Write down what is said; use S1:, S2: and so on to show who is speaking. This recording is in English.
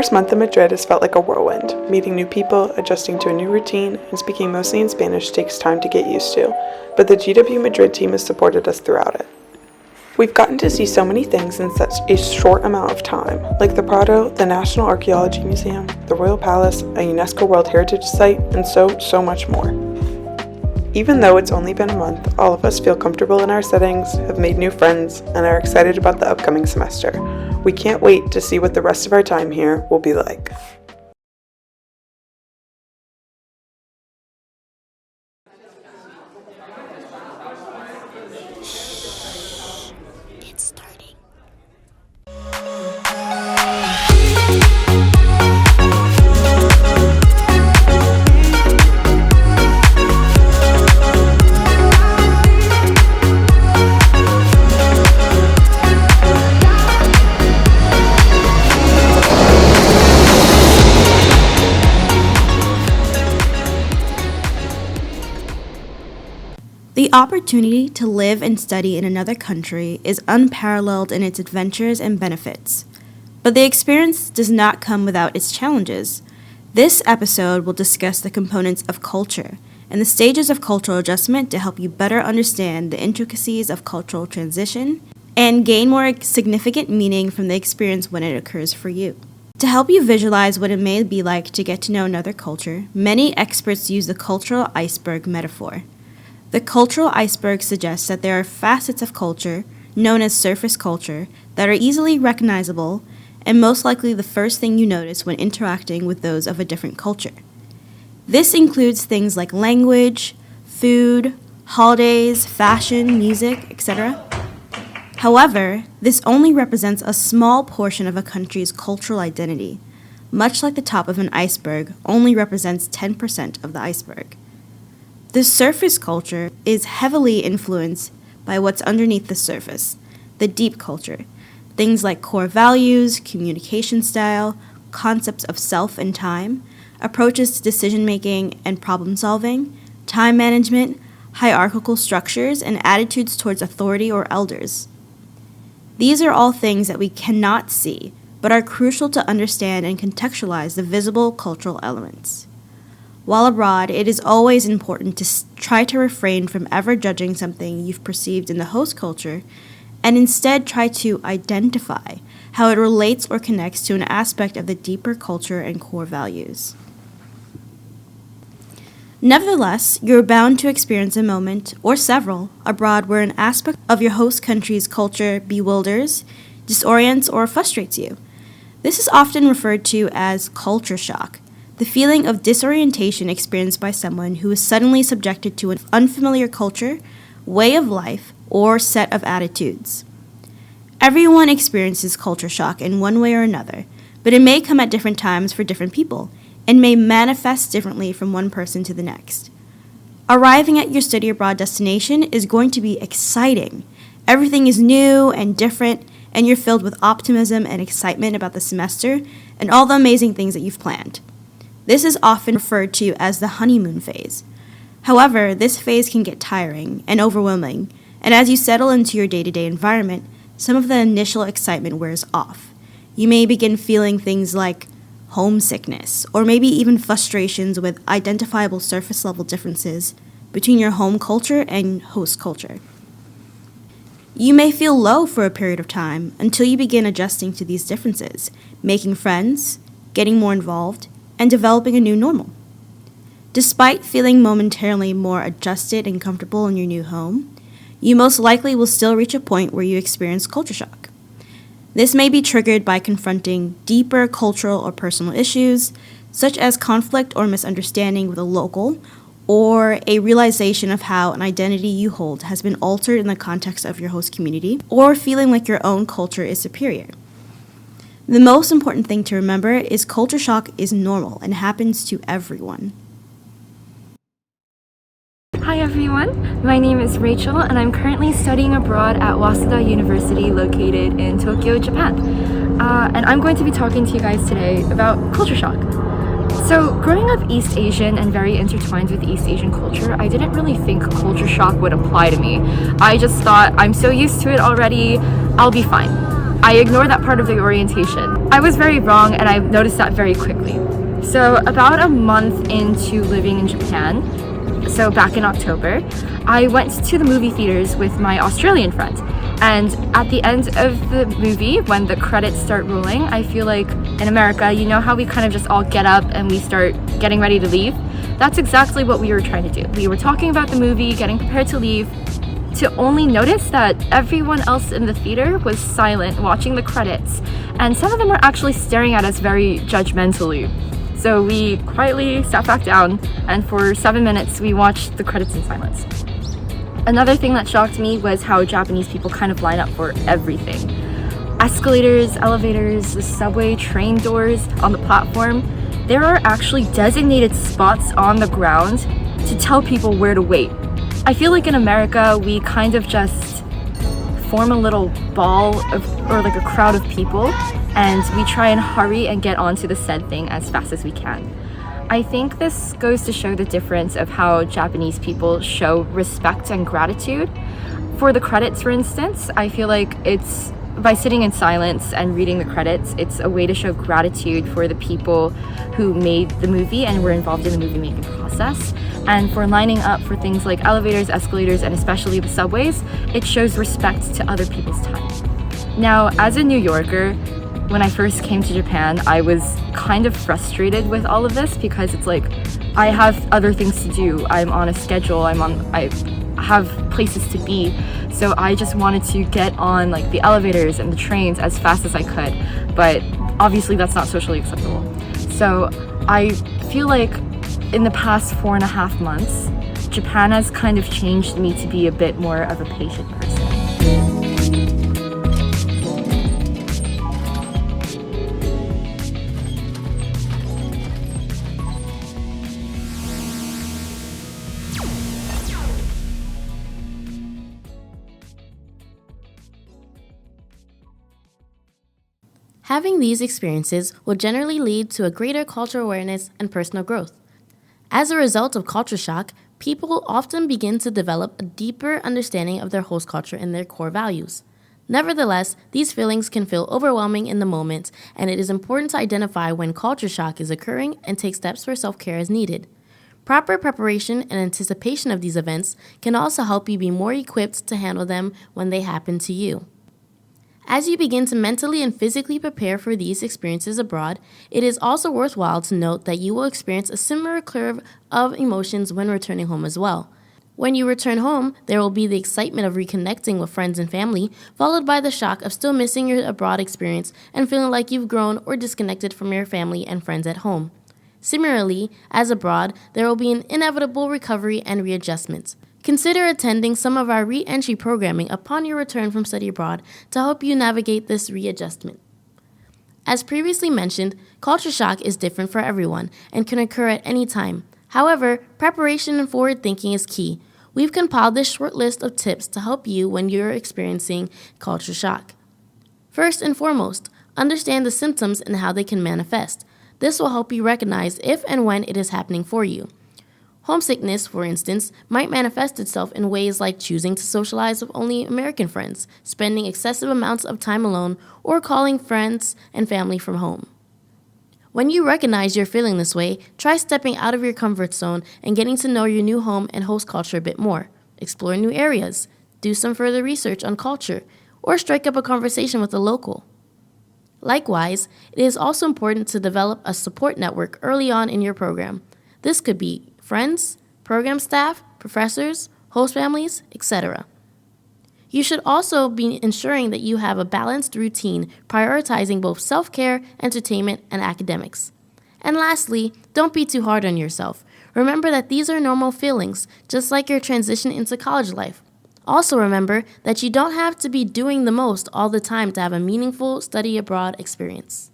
S1: first month in Madrid has felt like a whirlwind. Meeting new people, adjusting to a new routine, and speaking mostly in Spanish takes time to get used to, but the GW Madrid team has supported us throughout it. We've gotten to see so many things in such a short amount of time, like the Prado, the National Archaeology Museum, the Royal Palace, a UNESCO World Heritage Site, and so much more. Even though it's only been a month, all of us feel comfortable in our settings, have made new friends, and are excited about the upcoming semester. We can't wait to see what the rest of our time here will be like.
S2: It's starting. The opportunity to live and study in another country is unparalleled in its adventures and benefits. But the experience does not come without its challenges. This episode will discuss the components of culture and the stages of cultural adjustment to help you better understand the intricacies of cultural transition and gain more significant meaning from the experience when it occurs for you. To help you visualize what it may be like to get to know another culture, many experts use the cultural iceberg metaphor. The cultural iceberg suggests that there are facets of culture, known as surface culture, that are easily recognizable and most likely the first thing you notice when interacting with those of a different culture. This includes things like language, food, holidays, fashion, music, etc. However, this only represents a small portion of a country's cultural identity, much like the top of an iceberg only represents 10% of the iceberg. The surface culture is heavily influenced by what's underneath the surface, the deep culture, things like core values, communication style, concepts of self and time, approaches to decision-making and problem-solving, time management, hierarchical structures, and attitudes towards authority or elders. These are all things that we cannot see, but are crucial to understand and contextualize the visible cultural elements. While abroad, it is always important to try to refrain from ever judging something you've perceived in the host culture, and instead try to identify how it relates or connects to an aspect of the deeper culture and core values. Nevertheless, you're bound to experience a moment, or several, abroad where an aspect of your host country's culture bewilders, disorients, or frustrates you. This is often referred to as culture shock, the feeling of disorientation experienced by someone who is suddenly subjected to an unfamiliar culture, way of life, or set of attitudes. Everyone experiences culture shock in one way or another, but it may come at different times for different people, and may manifest differently from one person to the next. Arriving at your study abroad destination is going to be exciting. Everything is new and different, and you're filled with optimism and excitement about the semester and all the amazing things that you've planned. This is often referred to as the honeymoon phase. However, this phase can get tiring and overwhelming, and as you settle into your day-to-day environment, some of the initial excitement wears off. You may begin feeling things like homesickness, or maybe even frustrations with identifiable surface-level differences between your home culture and host culture. You may feel low for a period of time until you begin adjusting to these differences, making friends, getting more involved, and developing a new normal. Despite feeling momentarily more adjusted and comfortable in your new home, you most likely will still reach a point where you experience culture shock. This may be triggered by confronting deeper cultural or personal issues, such as conflict or misunderstanding with a local, or a realization of how an identity you hold has been altered in the context of your host community, or feeling like your own culture is superior. The most important thing to remember is culture shock is normal and happens to everyone.
S3: Hi everyone, my name is Rachel and I'm currently studying abroad at Waseda University located in Tokyo, Japan. And I'm going to be talking to you guys today about culture shock. So, growing up East Asian and very intertwined with East Asian culture, I didn't really think culture shock would apply to me. I just thought, I'm so used to it already, I'll be fine. I ignored that part of the orientation. I was very wrong, and I noticed that very quickly. So about a month into living in Japan, so back in October, I went to the movie theaters with my Australian friend. And at the end of the movie, when the credits start rolling, I feel like in America, you know how we kind of just all get up and we start getting ready to leave? That's exactly what we were trying to do. We were talking about the movie, getting prepared to leave, to only notice that everyone else in the theater was silent, watching the credits. And some of them were actually staring at us very judgmentally. So we quietly sat back down, and for 7 minutes, we watched the credits in silence. Another thing that shocked me was how Japanese people kind of line up for everything. Escalators, elevators, the subway, train doors, on the platform. There are actually designated spots on the ground to tell people where to wait. I feel like in America, we kind of just form a little ball of, or like a crowd of people, and we try and hurry and get onto the said thing as fast as we can. I think this goes to show the difference of how Japanese people show respect and gratitude. For the credits, for instance, I feel like it's by sitting in silence and reading the credits, it's a way to show gratitude for the people who made the movie and were involved in the movie making process. And for lining up for things like elevators, escalators, and especially the subways, it shows respect to other people's time. Now, as a New Yorker, when I first came to Japan, I was kind of frustrated with all of this because it's like, I have other things to do. I'm on a schedule, I have places to be. So I just wanted to get on like the elevators and the trains as fast as I could. But obviously that's not socially acceptable. So I feel like in the past 4.5 months, Japan has kind of changed me to be a bit more of a patient person.
S2: Having these experiences will generally lead to a greater cultural awareness and personal growth. As a result of culture shock, people often begin to develop a deeper understanding of their host culture and their core values. Nevertheless, these feelings can feel overwhelming in the moment, and it is important to identify when culture shock is occurring and take steps for self-care as needed. Proper preparation and anticipation of these events can also help you be more equipped to handle them when they happen to you. As you begin to mentally and physically prepare for these experiences abroad, it is also worthwhile to note that you will experience a similar curve of emotions when returning home as well. When you return home, there will be the excitement of reconnecting with friends and family, followed by the shock of still missing your abroad experience and feeling like you've grown or disconnected from your family and friends at home. Similarly, as abroad, there will be an inevitable recovery and readjustment. Consider attending some of our re-entry programming upon your return from study abroad to help you navigate this readjustment. As previously mentioned, culture shock is different for everyone and can occur at any time. However, preparation and forward thinking is key. We've compiled this short list of tips to help you when you're experiencing culture shock. First and foremost, understand the symptoms and how they can manifest. This will help you recognize if and when it is happening for you. Homesickness, for instance, might manifest itself in ways like choosing to socialize with only American friends, spending excessive amounts of time alone, or calling friends and family from home. When you recognize you're feeling this way, try stepping out of your comfort zone and getting to know your new home and host culture a bit more. Explore new areas, do some further research on culture, or strike up a conversation with a local. Likewise, it is also important to develop a support network early on in your program. This could be friends, program staff, professors, host families, etc. You should also be ensuring that you have a balanced routine, prioritizing both self-care, entertainment, and academics. And lastly, don't be too hard on yourself. Remember that these are normal feelings, just like your transition into college life. Also remember that you don't have to be doing the most all the time to have a meaningful study abroad experience.